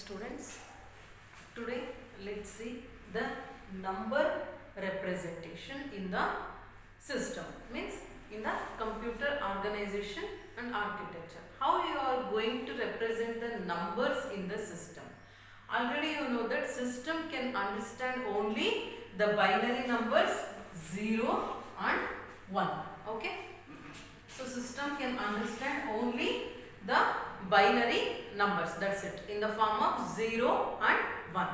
students. Today let's see the number representation in the system, means in the computer organization and architecture. How you are going to represent the numbers in the system. Already you know that system can understand only the binary numbers 0 and 1. Okay. So system can understand only the binary numbers, that's it, in the form of 0 and 1.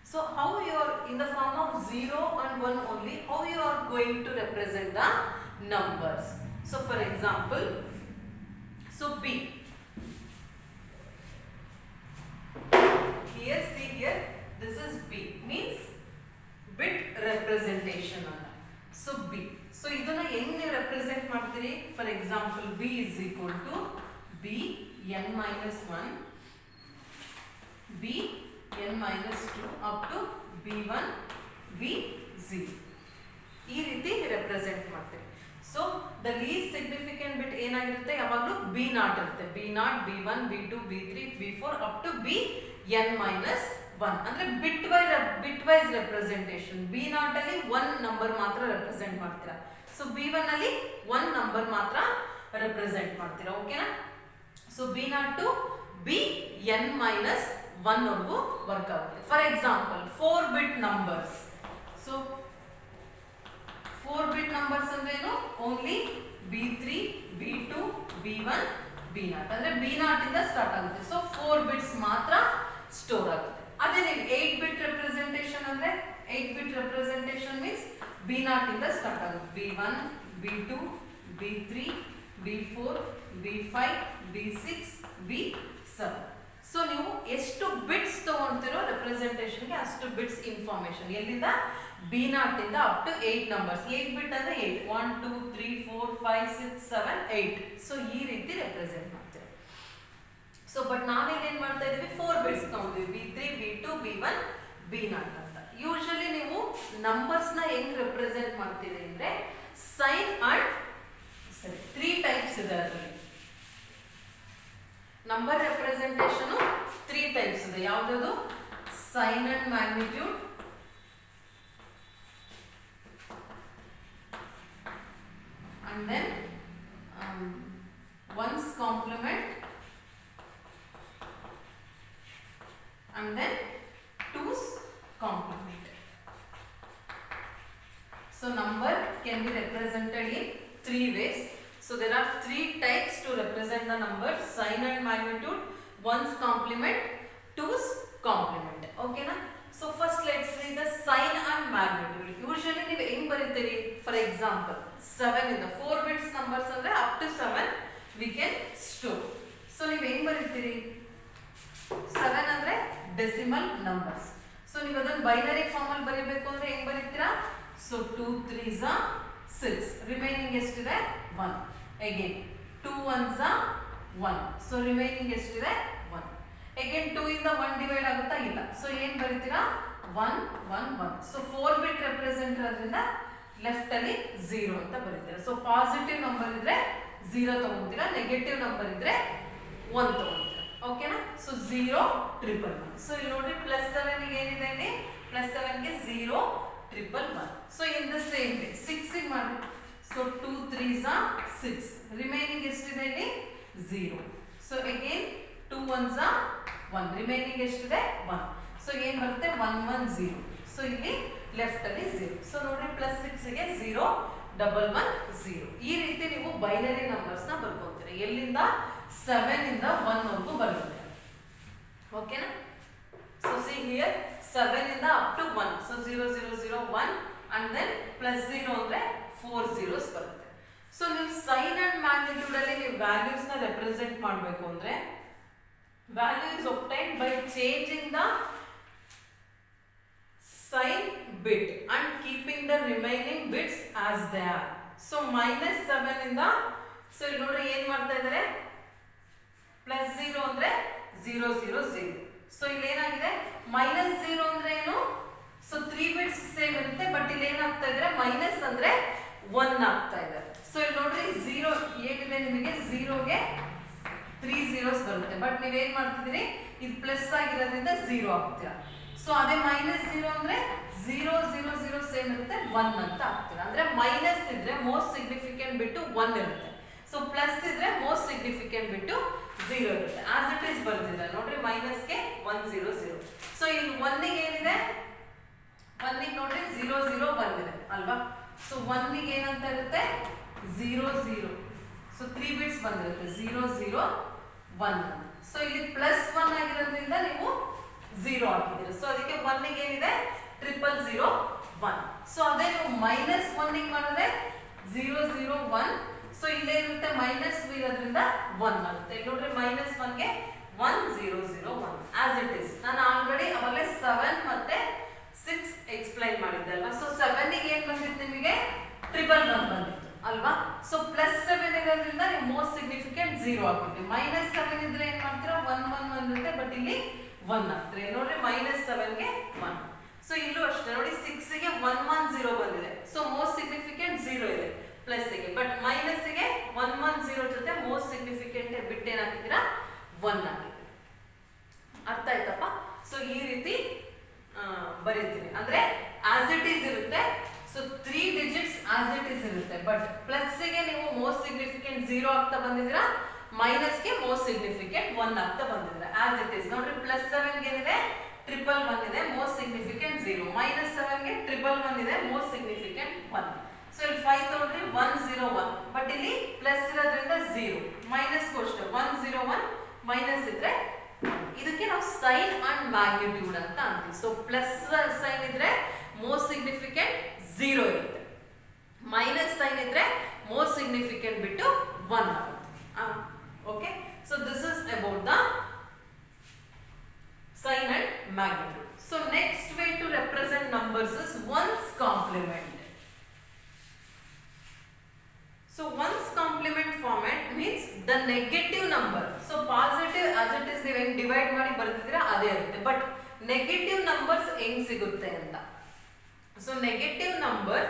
So how you are in the form of 0 and 1 only, how you are going to represent the numbers. So for example, so B. Here, see here, this is B, means bit representation. So B. So ಇದನ್ನ ಹೆಂಗೆ represent ಮಾಡ್ತೀರಿ? For example, B is equal to B n minus 1, B n minus 2 up to B1, B0. ಈ ರೀತಿ represent ಮಾಡ್ತೀರಿ. So the least significant bit ಏನಾಗಿರುತ್ತೆ? ಯಾವಾಗಲೂ B0 ಇರುತ್ತೆ. B0, B1, B2, B3, B4 up to Bn minus 1. ಅಂದ್ರೆ ಬಿಟ್ wise representation. B0 ಅಲ್ಲಿ 1 number ಮಾತ್ರ represent ಮಾಡ್ತೀರಾ. ಸೊ B1 ಅಲ್ಲಿ 1 ನಂಬರ್ ಮಾತ್ರ ರೆಪ್ರೆಸೆಂಟ್ ಮಾಡ್ತೀರಾ. ಓಕೆನಾ? So B0 to Bn minus 1 ವರೆಗೂ ವರ್ಕ್ ಆಗುತ್ತೆ. For example 4 bit numbers. So 4 bit numbers ಅಂದ್ರೆ ಏನು? Only B3, B2, B1, B0. ಅಂದ್ರೆ B0 ಇಂದ ಸ್ಟಾರ್ಟ್ ಆಗುತ್ತೆ. ಸೊ 4 ಬಿಟ್ಸ್ ಮಾತ್ರ ಸ್ಟೋರ್ ಆಗುತ್ತೆ. ಅದೇ ನೀವು 8 ಬಿಟ್ ರೆಪ್ರೆಸೆಂಟೇಷನ್ ಅಂದ್ರೆ 8 ಬಿಟ್ ರೆಪ್ರೆಸೆಂಟೇಷನ್ ಮೀನ್ಸ್ B0 ಇಂದ ಸ್ಟಾರ್ಟ್ ಆಗುತ್ತೆ. B1, B2, B3, B4, B5, B6, B7. So ನೀವು ಎಷ್ಟು ಬಿಟ್ಸ್ ತಗೊಂತೀರೋ ರೆಪ್ರೆಸೆಂಟೇಷನ್ಗೆ ಅಷ್ಟು ಬಿಟ್ಸ್ ಇನ್ಫಾರ್ಮೇಶನ್ ಎಲ್ಲಿಂದ? B0 ಇಂದ ಅಪ್ ಟು 8 ನಂಬರ್ಸ್. 8 ಬಿಟ್ ಅಂದ್ರೆ 8, 1 2 3 4 5 6 7 8. ಸೊ ಈ ರೀತಿ ರೆಪ್ರೆಸೆಂಟ್ ಮಾಡ್ತೀರಾ. ಸೊ ಬಟ್ ನಾವೀಗ ಏನ್ ಮಾಡ್ತಾ ಇದೀವಿ? 4 bits ತಗೊಂಡಿವಿ. B3, B2, B1, B0 ಅಂತ. ಯೂಶಲಿ ನೀವು ನಂಬರ್ಸ್ ನ ಹೆಂಗ್ ರೆಪ್ರೆಸೆಂಟ್ ಮಾಡ್ತೀರಿ ಅಂದ್ರೆ ಸೈನ್ ಅಂಡ್ 3 ಟೈಪ್ಸ್ ಇದೆ ಅದರಲ್ಲಿ. ನಂಬರ್ ರೆಪ್ರೆಸೆಂಟೇಷನ್ 3 ಟೈಪ್ಸ್ ಇದೆ. ಯಾವ್ದು? Sign and magnitude, and then ones complement, and then twos complement. So number can be represented in 3 ways. So there are 3 types to represent the number: sign and magnitude, ones complement, twos complement. Okay na? So first let's see the sign and magnitude. Usually ನೀವು ಹೆಂಗ್ ಬರೀತೀರಿ? For example 7 ಇಂದ 4 bits numbers ಅಂದ್ರೆ up to 7 we can store. So ನೀವು ಹೆಂಗ್ ಬರೀತೀರಿ? 7 ಅಂದ್ರೆ decimal numbers. So ನೀವು ಅದನ್ನ binary form ಅಲ್ಲಿ ಬರೀಬೇಕು ಅಂದ್ರೆ ಹೆಂಗ್ ಬರೀತೀರಾ? ಸೊ 2 3s are 6, ರಿಮೈನಿಂಗ್ ಎಷ್ಟಿದೆ? 1. Again 2 1s are 1, so remaining ಎಷ್ಟಿದೆ? 1. ಅಗೇನ್ 2 ಇಂದ 1 ಡಿವೈಡ್ ಆಗುತ್ತಾ? ಇಲ್ಲ. ಸೊ ಏನ್ ಬರೀತೀರಾ? 1 1 1. ಸೊ 4 ಬಿಟ್ ರೆಪ್ರೆಸೆಂಟ್ ಆದ್ರಿಂದ ಲೆಫ್ಟ್ ಅಲ್ಲಿ 0 ಅಂತ ಬರೀತೀರಾ. ಸೊ ಪಾಸಿಟಿವ್ ನಂಬರ್ ಇದ್ರೆ 0 ತಗೊಂತೀರಾ, ನೆಗೆಟಿವ್ ನಂಬರ್ ಇದ್ರೆ 1 ತಗೊಂತೀರಾ. ಓಕೆನಾ? ಸೊ 0 1 1 1. ಸೊ ಇಲ್ಲಿ ನೋಡಿ +7 ಗೆ ಏನಿದೆ ಇಲ್ಲಿ? +7 ಗೆ 0 1 1 1. So in the same way 6 ಗೆ ಮಾಡಿ. ಸೊ 2 3s are 6, ರಿಮೈನಿಂಗ್ ಎಷ್ಟಿದೆ ಇಲ್ಲಿ? 0. So again 2 1s are 1, remaining ಎಷ್ಟಿದೆ? 1. ಸೊ ಏನ್ ಬರುತ್ತೆ? 1 1 0. ಸೊ ಇಲ್ಲಿ ಲೆಫ್ಟ್ ಅಲ್ಲಿ 0. ಸೊ ನೋಡಿ +6 ಗೆ 0 1 1 0. ಈ ರೀತಿ ನೀವು ಬೈನರಿ ನಂಬರ್ಸ್ ನ ಬರ್ಕೊಂತೀರಿ. ಎಲ್ಲಿಂದ? 7 ಇಂದ 1 ವರೆಗೂ ಬರುತ್ತೆ. ಓಕೆನಾ? ಸೊ ಸಿ ಹಿಯರ್ 7 ಇಂದ up to 1. So 0 0 0 1 and then +0 ಅಂದ್ರೆ 4 zeros ಬರುತ್ತೆ. ಸೊ ನೀವು ಸೈನ್ ಅಂಡ್ ಮ್ಯಾಗ್ನಿಟ್ಯೂಡ್ ಅಲ್ಲಿ ನೀವು ವ್ಯಾಲ್ಯೂಸ್ ನ ರೆಪ್ರೆಸೆಂಟ್ ಮಾಡಬೇಕು ಅಂದ್ರೆ value is obtained by changing the sign bit and keeping the remaining bits as they are. So -7 ಇಂದ ಸೊ ಇಲ್ಲಿ ನೋಡಿ ಏನ್ ಮಾಡ್ತಾ ಇದ್ದಾರೆ? +0 ಅಂದ್ರೆ 0 0 0. ಸೊ ಇಲ್ಲಿ ಏನಾಗಿದೆ? -0 ಅಂದ್ರೆ ಏನು? ಸೊ 3 ಬಿಟ್ಸ್ ಸೇಮ್ ಇರುತ್ತೆ, ಬಟ್ ಇಲ್ಲಿ ಏನಾಗ್ತಾ ಇದ್ರೆ ಮೈನಸ್ ಅಂದ್ರೆ 1 ಆಗ್ತಾ ಇದೆ. ಸೊ ಇಲ್ಲಿ ನೋಡ್ರಿ 0 ಏನಿದೆ ನಿಮಗೆ? 0 ಗೆ 3 zeros ಬರುತ್ತೆ. ಬಟ್ ನೀವೇನ್ ಮಾಡ್ತಿದ್ದೀರಿ, ಇದು ಪ್ಲಸ್ ಆಗಿರೋದ್ರಿಂದ 0 ಆಗ್ತೀರಾ. ಸೊ ಅದೇ -0 ಅಂದ್ರೆ 0 0 0 ಸೇಮ್ ಇರುತ್ತೆ, 1 ಅಂತ ಆಗ್ತೀರಾ. ಅಂದ್ರೆ ಮೈನಸ್ ಇದ್ರೆ ಮೋಸ್ಟ್ ಸಿಗ್ನಿಫಿಕೆಂಟ್ ಬಿಟ್ಟು 1 ಇರುತ್ತೆ. ಸೊ ಪ್ಲಸ್ ಇದ್ರೆ ಮೋಸ್ಟ್ ಸಿಗ್ನಿಫಿಕೆಂಟ್ ಬಿಟ್ಟು 0 ಇರುತ್ತೆ. ಆಸ್ ಇಟ್ ಈಸ್ ಬರ್ತಿದೆ ನೋಡ್ರಿ, ಮೈನಸ್ಗೆ 1 0 0. ಸೊ ಇಲ್ಲಿ 1 ಗೆ ಏನಿದೆ, 1 ಗೆ ನೋಡ್ರಿ 0 0 1 ಇದೆ ಅಲ್ವಾ. ಸೊ 1 ಗೆ ಏನಂತ ಇರುತ್ತೆ, 0 0. ಸೊ 3 ಬಿಟ್ಸ್ ಬಂದಿರುತ್ತೆ, 0 0 1. ಸೊ ಇಲ್ಲಿ +1 ಆಗಿರೋದ್ರಿಂದ ನೀವು 0 ಹಾಕಿದ್ದೀರಿ. ಸೊ ಅದಕ್ಕೆ 1 ಗೆ ಏನಿದೆ, 0 0 1. ಸೊ ಅದೇ ನೀವು -1 ಗೆ ಮಾಡಿದ್ರೆ 0 0 1. ಸೊ ಇಲ್ಲೇನಿರುತ್ತೆ, -2 ಇರೋದ್ರಿಂದ 1 ಆಗುತ್ತೆ. ಇಲ್ಲಿ ನೋಡ್ರಿ -1 ಗೆ 1 0 0 1 ಆಸ್ ಇಟ್ ಇಸ್. ನಾನು ಆಲ್ರೆಡಿ ಅವಾಗಲೇ 7 ಮತ್ತೆ 6 ಎಕ್ಸ್ಪ್ಲೈನ್ ಮಾಡಿದ್ದೆ ಅಲ್ವಾ. ಸೊ 7 ಗೆ ಏನ್ ಬಂದಿತ್ತು ನಿಮಗೆ, 111 ಬಂದಿತ್ತು ಅಲ್ವಾ. ಸೊ +7 ಇರೋದ್ರಿಂದ ನೀವು ಮೋಸ್ಟ್ ಸಿಗ್ನಿಫಿಕೆಂಟ್ 0 ಆಗುತ್ತೆ. -7 ಇದ್ರೆ ಏನ್ ಮಾಡ್ತೀರಾ, 1 1 ಬಂದಿರುತ್ತೆ, ಬಟ್ ಇಲ್ಲಿ 1 ಆಗ್ತಾರೆ ನೋಡ್ರಿ, -7 ಗೆ 1. ಸೊ ಇಲ್ಲೂ ಅಷ್ಟೇ ನೋಡಿ, 6 ಗೆ 1 1 0 ಬಂದಿದೆ. ಸೊ ಮೋಸ್ಟ್ ಸಿಗ್ನಿಫಿಕೆಂಟ್ 0 ಇದೆ ಪ್ಲಸ್ ಗೆ, ಬಟ್ ಮೈನಸ್ ಗೆ 1 1 0 ಜೊತೆ ಮೋಸ್ಟ್ ಸಿಗ್ನಿಫಿಕೆಂಟ್ ಬಿಟ್ಟು ಏನ್ ಹಾಕಿದ್ದೀರಾ, 1 ಹಾಕಿದ್ದೀರಾ. ಅರ್ಥ ಆಯ್ತಪ್ಪ. ಸೊ ಈ ರೀತಿ ಬರೀತೀವಿ, ಅಂದ್ರೆ ಆಸ್ ಇಟ್ ಈಸ್ ಇರುತ್ತೆ. So 3 digits as it is ಇರುತ್ತೆ, ಬಟ್ ಪ್ಲಸ್ ಗೆ ನೀವು ಮೋಸ್ಟ್ ಸಿಗ್ನಿಫಿಕೆಂಟ್ 0 ಆಗ್ತಾ ಬಂದಿದ್ದೀರಾ, ಮೈನಸ್ ಗೆ ಮೋಸ್ಟ್ ಸಿಗ್ನಿಫಿಕೆಂಟ್ 1 ಆಗ್ತಾ ಬಂದಿದ್ದೀರಾ. ಆಸ್ ಇಟ್ ಈಸ್ ನೋಡ್ರಿ, +7 ಗೆ ಏನಿದೆ, 111 ಇದೆ, ಮೋಸ್ಟ್ ಸಿಗ್ನಿಫಿಕೆಂಟ್ 0. -7 ಗೆ 111 ಇದೆ, ಮೋಸ್ಟ್ ಸಿಗ್ನಿಫಿಕೆಂಟ್ 1. ಸೊ ಇಲ್ಲಿ 5 ತಗೊಳ್ರಿ, 1 0 1, ಬಟ್ ಇಲ್ಲಿ ಪ್ಲಸ್ ಇರೋದ್ರಿಂದ 0. ಮೈನಸ್ ಅಷ್ಟೇ 1 0 1, ಮೈನಸ್ ಇದ್ರೆ 1. ಇದಕ್ಕೆ ನಾವು ಸೈನ್ ಅಂಡ್ ಮ್ಯಾಗ್ನಿಟ್ಯೂಡ್ ಅಂತ ಅಂತೀವಿ. ಸೊ ಪ್ಲಸ್ ಸೈನ್ ಇದ್ರೆ ಮೋಸ್ಟ್ ಸಿಗ್ನಿಫಿಕೆಂಟ್ 0 ಇರುತ್ತೆ, ಮೈನಸ್ ಸೈನ್ ಇದ್ರೆ ಮೋಸ್ಟ್ ಸಿಗ್ನಿಫಿಕೆಂಟ್ ಬಿಟ್ಟು 1 ಆಗುತ್ತೆ. Okay, so this is about the sign and magnitude. So next way to represent numbers is ones complement. So ones complement format means the negative number. So positive as it is ನೀವು ಹೆಂಗ್ divide ಮಾಡಿ ಬರ್ತಿದ್ದೀರಾ ಅದೇ ಇರುತ್ತೆ, but negative numbers ಹೆಂಗ್ ಸಿಗುತ್ತೆ ಅಂತ. So negative number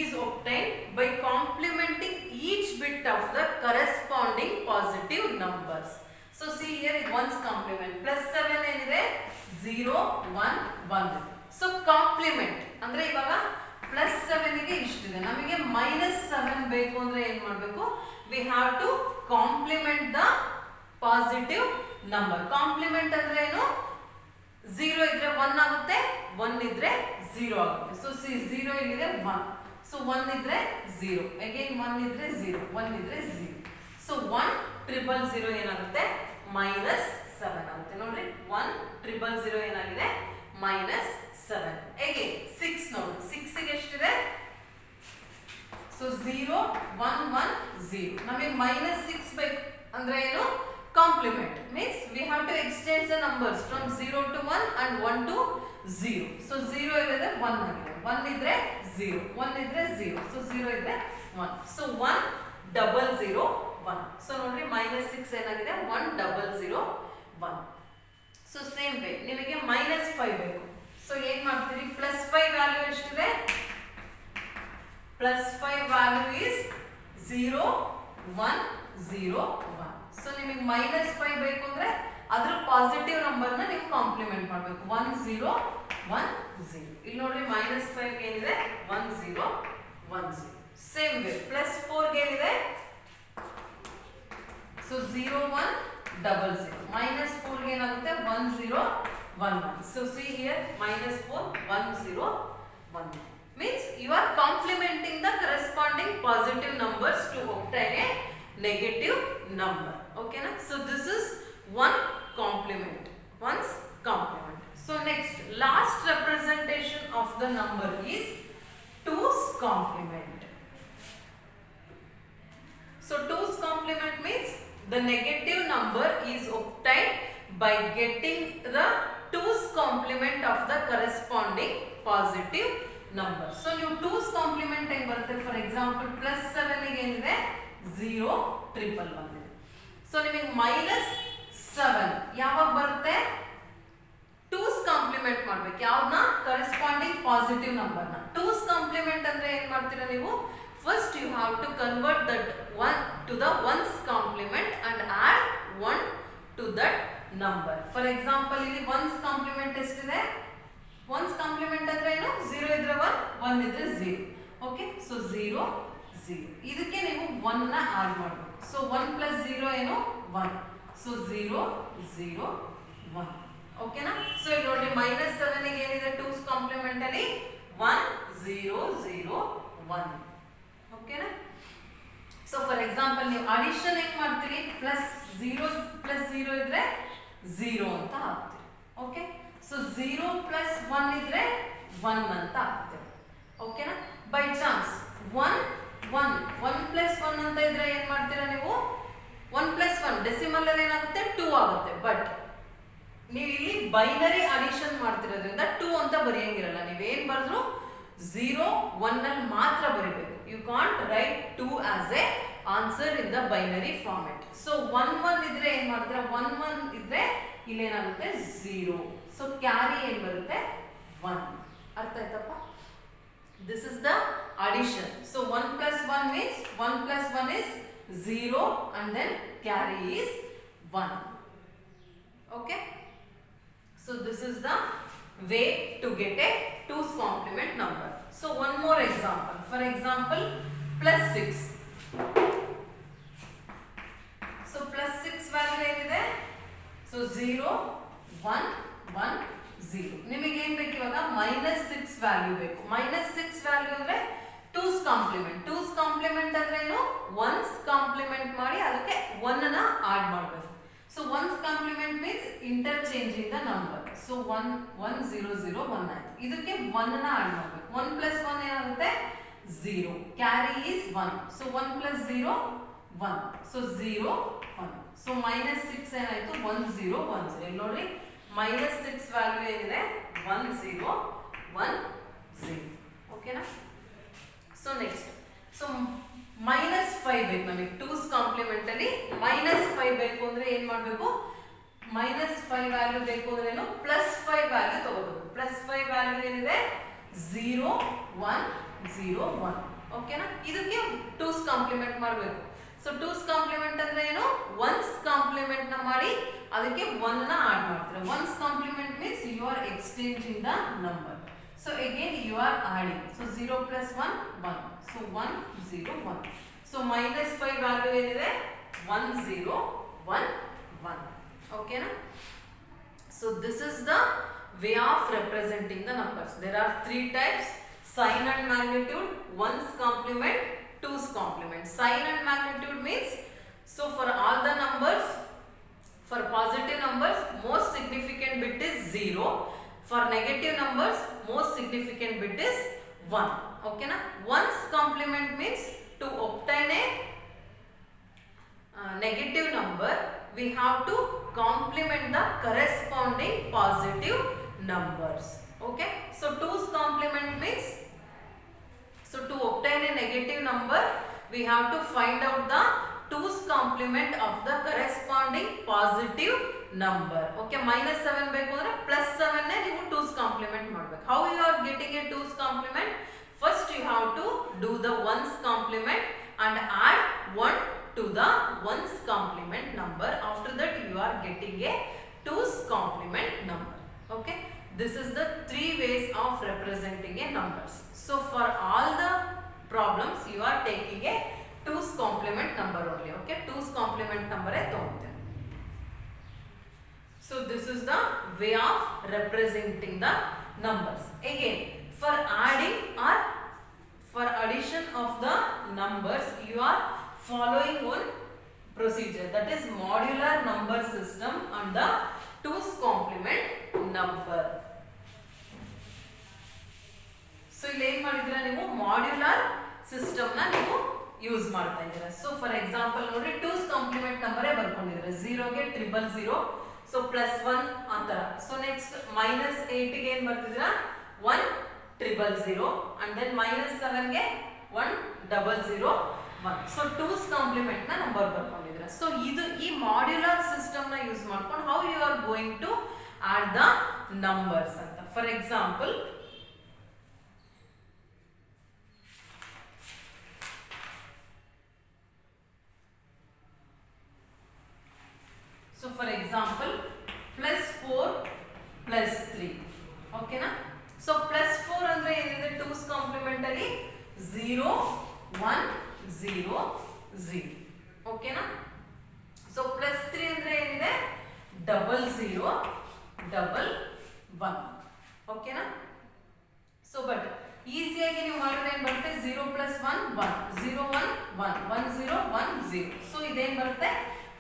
is obtained by complementing each bit of the corresponding positive numbers. So see here it ones complement. +7 ಏನಿದೆ, 0 1 1. So compliment ಅಂದ್ರೆ ಇವಾಗ +7 ಗೆ ಇಷ್ಟಿದೆ, ನಮಗೆ -7 ಬೇಕು ಅಂದ್ರೆ ಏನ್ ಮಾಡಬೇಕು, we have to complement the positive number. Complement ಅಂದ್ರೆ ಏನು, 0 ಇದ್ರೆ 1 ಆಗುತ್ತೆ, 1 ಇದ್ರೆ 0 ಆಗುತ್ತೆ. ಸೊ 0 ಇಲ್ಲಿದೆ 1, ಸೊ 1 ಇದ್ರೆ 0, ಅಗೇನ್ 1 ಇದ್ರೆ 0, 1 ಇದ್ರೆ 0. ಸೊ 1 0 0 ಏನಾಗುತ್ತೆ, -7 ಆಗುತ್ತೆ ನೋಡ್ರಿ. 1 0 0 ಏನಾಗಿದೆ, -7. ಅಗೇನ್ 6 ನೋಡಿ, 6 ಗೆ ಎಷ್ಟಿದೆ, ಸೊ 0 1 1 0. ನಮಗೆ -6 ಬೇಕು ಅಂದ್ರೆ ಏನು, complement means we have to exchange the numbers from 0 to 1 and 1 to 0. So 0 ಇದ್ರೆ 1 ಆಗಿದೆ, 1 ಇದ್ರೆ 0, 1 ಇದ್ರೆ 0, ಸೊ 0 ಇದ್ರೆ 1. ಸೊ 1 0 0 1. ಸೊ ನೋಡ್ರಿ -6 ಏನಾಗಿದೆ, 1 0 0 1. ಸೊ ಸೇಮ್ ವೇ ನಿಮಗೆ -5 ಬೇಕು. ಸೊ ಏನ್ ಮಾಡ್ತೀರಿ, +5 ವ್ಯಾಲ್ಯೂ ಎಷ್ಟಿದೆ, +5 ವ್ಯಾಲ್ಯೂ ಇಸ್ 0 1 0 1. ಸೊ ನಿಮಗೆ -5 ಬೇಕು ಅಂದ್ರೆ ಅದ್ರ ಪಾಸಿಟಿವ್ ನಂಬರ್ ನ ನೀವು ಕಾಂಪ್ಲಿಮೆಂಟ್ ಮಾಡಬೇಕು, 1 0 1 0. ಇಲ್ಲಿ ನೋಡ್ರಿ -5 ಗೆ ಏನಿದೆ, 1 0 1 0. ಸೇಮ್ ವೇ +4 ಗೆ ಏನಿದೆ, ಸೊ 0 1 0 0. -4 ಗೆ ಏನಾಗುತ್ತೆ, 1 0 1 1. So see here -4 1 0 1 means you are complementing the corresponding positive numbers to obtain a negative number. Okay na? So this is one complement, one's complement. So next, last representation of the number is 2's complement. So 2's complement means the negative number is obtained by getting the 2's complement of the corresponding positive number. So ನೀವು 2's complement ಹೆಂಗ್ ಬರುತ್ತೆ, for example +7 ಗೆ ಏನಿದೆ, 0 1 1 ಇದೆ. So ನಿಮಗೆ -7 ಯಾವಾಗ ಬರುತ್ತೆ, 2's complement ಮಾಡ್ಬೇಕು, ಯಾವ್ದನ್ನ, ಕರೆಸ್ಪಾಂಡಿಂಗ್ ಪಾಸಿಟಿವ್ ನಂಬರ್ನ. 2's complement ಅಂದ್ರೆ ಏನ್ ಮಾಡ್ತೀರಾ ನೀವು, first you have to convert that 1 to the 1's complement and add 1 to that number. For example, ಇಲ್ಲಿ ones complement ಎಷ್ಟಿದೆ? ones complement ಅಂದ್ರೆ ಏನು? 0 ಇದ್ರೆ 1, 1 ಇದ್ರೆ 0. Okay, so 0 0. ಇದಕ್ಕೆ ನೀವು 1 ನ ಆಡ್ ಮಾಡಬೇಕು. ಸೊ 1 plus 0 ಏನು? 1. ಸೊ 0 0 1. ಓಕೆನಾ? ಸೊ ಈಗ ನೋಡಿ -7 ಗೆ ಏನಿದೆ 2's ಕಾಂಪ್ಲಿಮೆಂಟ್ ಅಲ್ಲಿ 1 0 0 1. ಓಕೆನಾ? ಸೊ ಫಾರ್ ಎಕ್ಸಾಂಪಲ್ ನೀವು ಅಡಿಷನ್ ಹೆಂಗ್ ಮಾಡ್ತೀರಿ? +0 +0 ಇದ್ರೆ 0 ಅಂತ ಹಾಕ್ತೀರಿ. ಓಕೆ, ಸೊ 0 + 1 ಇದ್ರೆ 1 ಅಂತ ಹಾಕ್ತೀರಿ. ಓಕೆನಾ? ಬೈ ಚಾನ್ಸ್ 1 1 1 + 1 ಅಂತ ಇದ್ರೆ ಏನ್ ಮಾಡ್ತೀರಾ ನೀವು? 1 + 1 ಡೆಸಿಮಲ್ ಅಲ್ಲಿ ಏನಾಗುತ್ತೆ? 2 ಆಗುತ್ತೆ. ಬಟ್ ನೀವು ಇಲ್ಲಿ ಬೈನರಿ ಅಡಿಷನ್ ಮಾಡ್ತಿರೋದ್ರಿಂದ 2 ಅಂತ ಬರೆಯಂಗಿರಲ್ಲ. ನೀವೇನ್ ಬರೆದ್ರು 0 1 ಅಲ್ಲಿ ಮಾತ್ರ ಬರೀಬೇಕು. You can't write 2 as a answer in the binary format. So 1 1 ಇದ್ರೆ ಏನ್ ಮಾಡ್ತೀರಾ? 1 1 ಇದ್ರೆ ಇಲ್ಲಿ ಏನಾಗುತ್ತೆ? 0. ಸೊ ಕ್ಯಾರಿ ಏನ್ ಬರುತ್ತೆ? 1. ಅರ್ಥ ಆಯ್ತಪ್ಪ? This is the addition. So 1 + 1 means 1 + 1 is 0 and then carry is 1. Okay, so this is the way to get a 2's complement number. So one more example. For example, +6. So +6 value ಏನಿದೆ? So 0 1 1 0. ನಿಮಗೆ ಏನು ಬೇಕು ಇವಾಗ? -6 value ಬೇಕು. -6 value ಅಂದ್ರೆ 2's compliment. 2's compliment ಅಂದ್ರೆ ಏನು? 1's compliment ಮಾಡಿ ಅದಕ್ಕೆ 1 ನ ಆಡ್ ಮಾಡಬೇಕು. So 1's complement means interchanging the number. So 1 1 0 0 1 ಆಯ್ತು. ಇದಕ್ಕೆ 1 ನ ಆಡ್ ಮಾಡಬೇಕು. 1 + 1 ಏನಾಗುತ್ತೆ? 0. Carry is 1. So 1 + 0 1. So 0 1. So -6 ಏನಾಯ್ತು? 1 0 1 0. ಇಲ್ಲಿ ನೋಡ್ರಿ -6 ವ್ಯಾಲ್ಯೂ ಏನಿದೆ? 1 0 1 0. ಓಕೆನಾ? ಸೊ ನೆಕ್ಸ್ಟ್, ಸೊ -5 ಬೇಕು ನಮಗೆ 2's ಕಾಂಪ್ಲಿಮೆಂಟ್ ಅಲ್ಲಿ. -5 ಬೇಕು ಅಂದ್ರೆ ಏನ್ ಮಾಡಬೇಕು? -5 ವ್ಯಾಲ್ಯೂ ಬೇಕು ಅಂದ್ರೆ ಏನು? +5 ವ್ಯಾಲ್ಯೂ ತಗೋಬೇಕು. +5 ವ್ಯಾಲ್ಯೂ ಏನಿದೆ? 0 1 0 1. ಓಕೆನಾ? ಇದಕ್ಕೆ 2's ಕಾಂಪ್ಲಿಮೆಂಟ್ ಮಾಡಬೇಕು. ಸೊ 2's ಕಾಂಪ್ಲಿಮೆಂಟ್ ಅಂದ್ರೆ ಏನು? 1's ಕಾಂಪ್ಲಿಮೆಂಟ್ ನ ಮಾಡಿ ಅದಕ್ಕೆ 1 ನ ಆಡ್ ಮಾಡ್ತೀರಾ. 1's complement means you are exchanging the number. So again you are adding. So 0 + 1 1. So 1 0 1. So -5 value ಏನಿದೆ? 1 0 1 1. Okay na? So this is the way of representing the numbers. There are 3 types: sign and magnitude, 1's complement, 2's complement. Sign and magnitude means, so for all the numbers, for positive numbers most significant bit is 0. For negative numbers most significant bit is 1. Okay na? 1's complement means to obtain a negative number we have to complement the corresponding positive numbers. Okay, so 2's complement means, so to obtain a negative number we have to find out the 2's complement of the corresponding positive number. Okay, -7 ಬೇಕು ಅಂದ್ರೆ +7 ನೇ ನೀವು 2's complement ಮಾಡಬೇಕು. How you are getting a 2's complement? First you have to do the 1's complement and add 1 to the 1's complement number. After that you are getting a 2's complement number. Okay, this is the 3 ways of representing a numbers. So for all the problems you are taking a 2's complement number only. Okay, 2's complement number है तो so this is the way of representing the numbers. Again, for adding or for addition of the numbers you are following one procedure, that is modular number system and the 2's complement number. So ಇಲ್ಲಿ ಏನು ಮಾಡಿದ್ದೀರಾ ನೀವು? Modular system ನ ನೀವು use ಮಾಡ್ತಾ ಇದ್ದೀರಾ. So for example ನೋಡ್ರಿ 2's complement number ಬರ್ಕೊಂಡಿದ್ದೀರಾ. 0 ಗೆ 000, ಸೊ +1 ಆ ತರ. ಸೊ ನೆಕ್ಸ್ಟ್ -8 ಗೆ ಏನು ಬರ್ತಿದ್ದೀರಾ? 1 000 and then -7 ಗೆ 1 001. ಸೊ 2's complement ನ ನಂಬರ್ ಬರ್ಕೊಂಡಿದ್ದೀರಾ. ಸೊ ಇದು ಈ ಮಾಡ್ಯುಲರ್ ಸಿಸ್ಟಮ್ ನ ಯೂಸ್ ಮಾಡ್ಕೊಂಡು how you are going to add the numbers ಅಂತ. ಫಾರ್ ಎಕ್ಸಾಂಪಲ್ example +4 +3 ಓಕೆನಾ. ಸೊ +4 ಅಂದ್ರೆ ಏನಿದೆ 2's ಕಾಂಪ್ಲಿಮೆಂಟಲ್ಲಿ 0 1 0 0 ಓಕೆನಾ. ಸೊ +3 ಅಂದ್ರೆ ಏನಿದೆ 0 0 1 1 ಓಕೆನಾ. ಸೊ ಬಟ್ ಈಸಿಯಾಗಿ ನೀವು ಮಾಡಿದ್ರೆ ಏನು ಬರುತ್ತೆ 0 + 1 1 0 1 1 1 0 1 0. ಸೊ ಇದೇನು ಬರುತ್ತೆ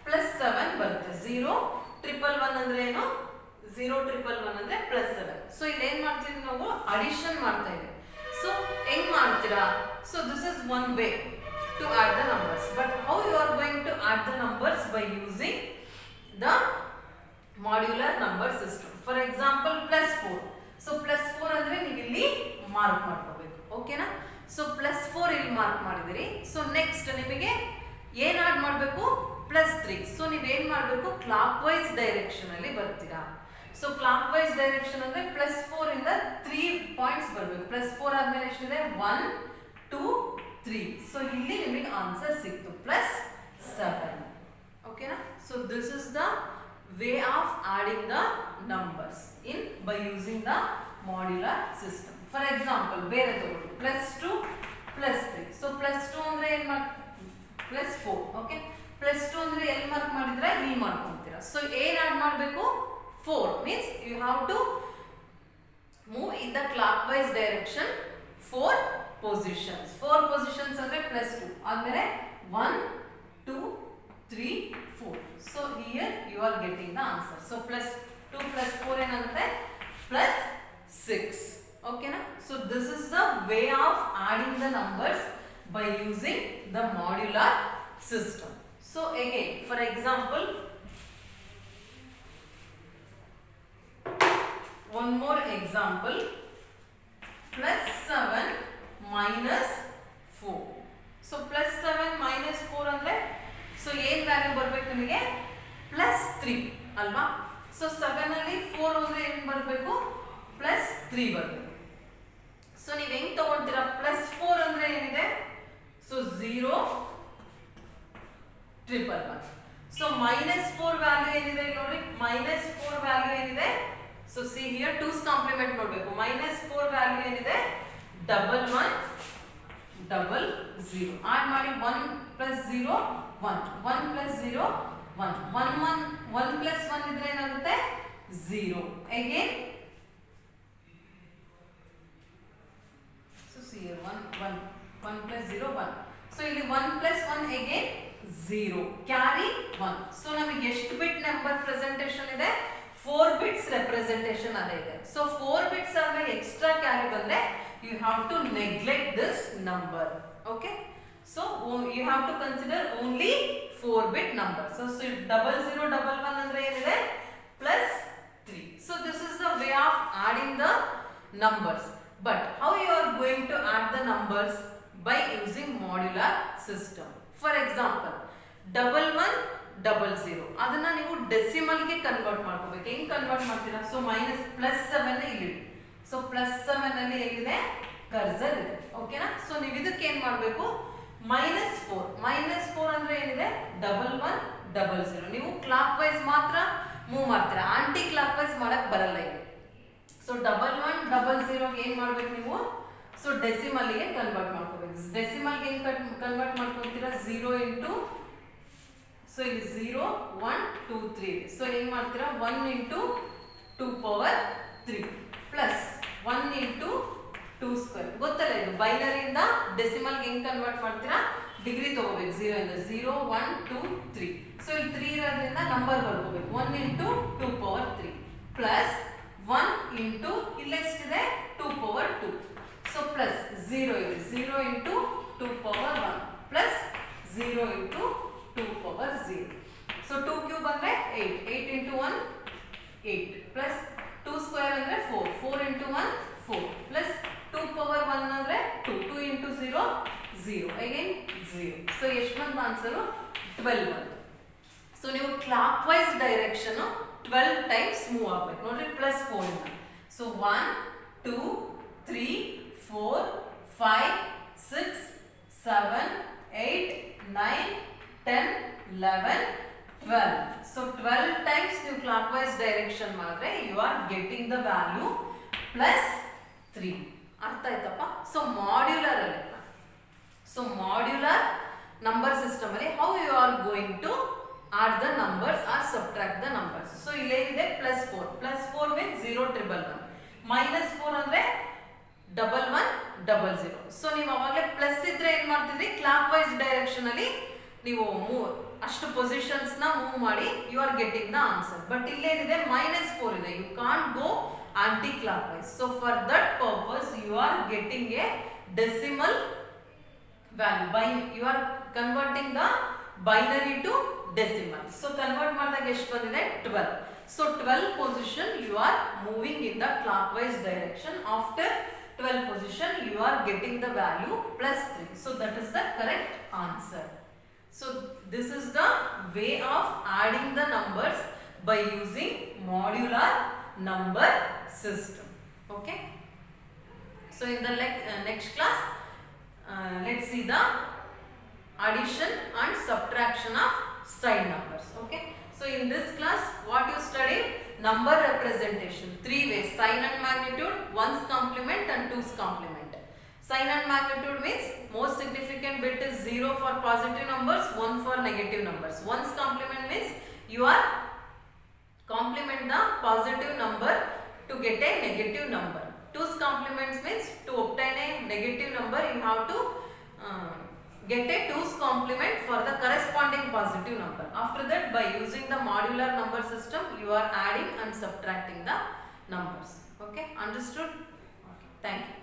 +7 ಬರುತ್ತೆ. 0 1 1 1 ಅಂದ್ರೆ ಏನು 0 1 1 1 ಅಂದ್ರೆ +7. ಸೊ ಇಲ್ಲಿ ಏನು ಮಾಡ್ತಿದ್ವಿ ನಾವು ಅಡಿಷನ್ ಮಾಡ್ತಾ ಇದ್ದೀವಿ. ಸೊ ಹೆಂಗ್ ಮಾಡ್ತೀರಾ? So this is one way to add the numbers. But how you are going to add the numbers by using the modular number system. For example +4. So +4 ಅಂದ್ರೆ ನೀವು ಇಲ್ಲಿ ಮಾರ್ಕ್ ಮಾಡ್ಕೋಬೇಕು ಓಕೆನಾ. ಸೊ +4 ಇಲ್ಲಿ ಮಾರ್ಕ್ ಮಾಡಿದಿರಿ. So next ನಿಮಗೆ ಏನ್ add ಮಾಡಬೇಕು +3. ಸೊ ನೀವು ಏನ್ ಮಾಡಬೇಕು ಕ್ಲಾಕ್ ವೈಸ್ ಡೈರೆಕ್ಷನ್ ಅಲ್ಲಿ ಬರ್ತೀರಾ. ಸೊ ಕ್ಲಾಕ್ ವೈಸ್ ಡೈರೆಕ್ಷನ್ ಅಂದ್ರೆ +4 ಇಂದ 3 ಪಾಯಿಂಟ್ಸ್ ಬರಬೇಕು. +4 ಆದ್ಮೇಲೆ ಎಷ್ಟಿದೆ 1 2 3. ಸೊ ಇಲ್ಲಿ ನಿಮಗೆ ಆನ್ಸರ್ ಸಿಕ್ತು +7 ಓಕೆನಾ. So this is the way of adding the numbers in by using the modular system. For example ಬೇರೆ ತಗೊಳ್ಳಿ +2 +3. ಸೊ +2 ಅಂದ್ರೆ ಏನು +4 ಓಕೆ. +2 ಅಂದ್ರೆ ಎಲ್ಲಿ ಮಾರ್ಕ್ ಮಾಡಿದ್ರೆ ಇಲ್ಲಿ ಮಾಡ್ಕೊಂತೀರಾ. ಸೊ ಏನು ಆಡ್ ಮಾಡಬೇಕು 4 means you have to move in the clockwise direction 4 positions. 4 positions ಅಂದ್ರೆ +2 ಆದ್ಮೇಲೆ 1 2 3 4. So here you are getting the answer. So +2 +4 ಏನಾಗುತ್ತೆ +6 ಓಕೆನಾ. So this is the way of adding the numbers by using the modular system. So again for example one more example +7 -4. So +7 -4 ಅಂದ್ರೆ so ಏನ್ value ಬರಬೇಕು ನಿಮಗೆ +3 ಅಲ್ವಾ. So 7 ಅಲ್ಲಿ 4 ಅಂದ್ರೆ ಏನು ಬರಬೇಕು +3 ಬರಬೇಕು. ಸೊ ನೀವು ಹೆಂಗ್ ತಗೊಳ್ತೀರಾ +4 ಅಂದ್ರೆ ಏನಿದೆ ಸೊ 0 1 1 1. ಸೊ -4 ವ್ಯಾಲ್ಯೂ ಏನಿದೆ ನೋಡಿ -4 ವ್ಯಾಲ್ಯೂ ಏನಿದೆ so see here 2's compliment ನೋಡಬೇಕು. -4 ವ್ಯಾಲ್ಯೂ ಏನಿದೆ 1 1 0 0 ಆಡ್ ಮಾಡಿ 1 + 0 1 1 + 0 1 1 1 1 + 1 ಇದ್ರೆ ಏನಾಗುತ್ತೆ 0 again. So see here 1 1 1 + 0 1. So ಇಲ್ಲಿ 1 + 1 ಅಗೇನ್ 0 ಕ್ಯಾರಿ 1. ಸೊ ನಮಗೆ ಎಷ್ಟು ಬಿಟ್ ನಂಬರ್ ಪ್ರೆಸೆಂಟೇಷನ್ ಇದೆ 4 ಬಿಟ್ಸ್ ರೆಪ್ರೆಸೆಂಟೇಷನ್ ಅದೇ ಇದೆ. ಸೊ 4 ಬಿಟ್ಸ್ ಆದ್ಮೇಲೆ ಎಕ್ಸ್ಟ್ರಾ ಕ್ಯಾರಿ ಬಂದ್ರೆ you have to neglect this number okay. So you have to consider only 4 bit number. So 00 11 ಅಂದ್ರೆ ಏನಿದೆ +3. So this is the way of adding the numbers. But how you are going to add the numbers by using modular system. For example 11 00 ಅದನ್ನ ನೀವು decimal ಗೆ convert ಮಾಡ್ಕೋಬೇಕು. ಹೆಂಗ್ convert ಮಾಡ್ತೀರಾ so +7 ಇಲ್ಲಿ. So +7 ಅಲ್ಲಿ ಏನಿದೆ ಕರ್ಸರ್ ಇದೆ ಓಕೆನಾ. ಸೊ ನೀವು ಇದಕ್ಕೆ ಏನ್ ಮಾಡಬೇಕು -4 ಅಂದ್ರೆ ಏನಿದೆ 11 00. ನೀವು ಕ್ಲಾಕ್ ವೈಸ್ ಮಾತ್ರ ಮೂವ್ ಮಾಡ್ತೀರಾ, ಆಂಟಿ ಕ್ಲಾಕ್ ವೈಸ್ ಮಾಡಕ್ ಬರಲ್ಲ ಇಲ್ಲಿ. ಸೊ 11 00 ಏನ್ ಮಾಡ್ಬೇಕು ನೀವು ಸೊ ಡೆಸಿಮಲ್ ಗೆ ಕನ್ವರ್ಟ್ ಮಾಡ್ಕೋಬೇಕು. ಡೆಸಿಮಲ್ ಗೆ ಹೆಂಗ್ ಕನ್ವರ್ಟ್ ಮಾಡ್ಕೊತೀರಾ 0 ಇಂಟು ಸೊ ಇಲ್ಲಿ 0 1 2 3. ಸೊ ಹೆಂಗ್ ಮಾಡ್ತೀರಾ 1 into 2 power 3 plus 1 into 2 square. ಗೊತ್ತಲ್ಲ ಇದು ಬೈನರಿಯಿಂದ ಡೆಸಿಮಲ್ ಹೆಂಗ್ ಕನ್ವರ್ಟ್ ಮಾಡ್ತೀರಾ ಡಿಗ್ರಿ ತಗೋಬೇಕು. 0 ಇಂದ 0 1 2 3. ಸೊ ಇಲ್ಲಿ 3 ಇರೋದ್ರಿಂದ ನಂಬರ್ ಬರ್ಕೋಬೇಕು 1 ಇಂಟು 2 ಪವರ್ 3 ಪ್ಲಸ್ 1 ಇಂಟು ಇಲ್ಲೆಷ್ಟಿದೆ 2 ಪವರ್ 2. ಸೊ ಪ್ಲಸ್ 0 ಇದೆ 0 into 2 power 1 plus 0 into 2 power 0. So 2 cube ಅಂದ್ರೆ 8 8 ಇಂಟು 1 8 ಪ್ಲಸ್ 2 ಸ್ಕ್ವೇರ್ ಅಂದ್ರೆ 4 4 ಇಂಟು 1 4 ಪ್ಲಸ್ 2 ಪವರ್ 1 ಅಂದ್ರೆ 2 2 ಇಂಟು 0 0 ಅಗೇನ್ 0. ಸೊ ಎಷ್ಟು ಬಂತು ಆನ್ಸರು 12 ಬಂತು. ಸೊ ನೀವು clockwise direction 12 times move ಆಗಬೇಕು ನೋಡ್ರಿ +4 ಇಂದ. So 1 2 3 4 5 6 7 8 9 10 11 12. So 12 times you clockwise direction ಮಾಡಿದ್ರೆ you are getting the value plus 3. ಅರ್ಥ ಆಯ್ತಪ್ಪ? So modular ಅಲ್ಲಿ, so modular number system ಅಲ್ಲಿ how you are going to add the numbers or subtract the numbers. So ಇಲ್ಲೇನಿದೆ plus 4. Plus 4 means 0 triple 1. Minus 4 ಅಂದ್ರೆ 1100. So ನೀವು ಅವಾಗಲೇ plus ಇದ್ರೆ ಏನು ಮಾಡ್ತಿದ್ರಿ, ಕ್ಲಾಕ್ ವೈಸ್ ಡೈರೆಕ್ಷನ್ ಅಲ್ಲಿ ನೀವು ಅಷ್ಟು ಪೊಸಿಷನ್ಸ್ ನ ಮೂವ್ ಮಾಡಿ you are getting the answer. But ಇಲ್ಲೇನಿದೆ -4 ಇದೆ, you can't go anti clock wise. So for that purpose you are getting a decimal value by you are converting the binary to decimal. So convert ಮಾಡಿದಾಗ ಎಷ್ಟು ಬಂದಿದೆ 12. So 12 position you are moving in the clockwise direction. After 12 position you are getting the value plus 3. So that is the correct answer. So this is the way of adding the numbers by using modular number system. Okay. So in the next class let's see the addition and subtraction of side numbers. Okay. So in this class what you studied, number representation 3 ways: sign and magnitude, ones complement and twos complement. Sign and magnitude means most significant bit is 0 for positive numbers, 1 for negative numbers. Ones complement means you are complement the positive number to get a negative number. Twos complements means to obtain a negative number you have to get a 2's complement for the corresponding positive number. After that, by using the modular number system, you are adding and subtracting the numbers. Okay, understood? Okay, thank you.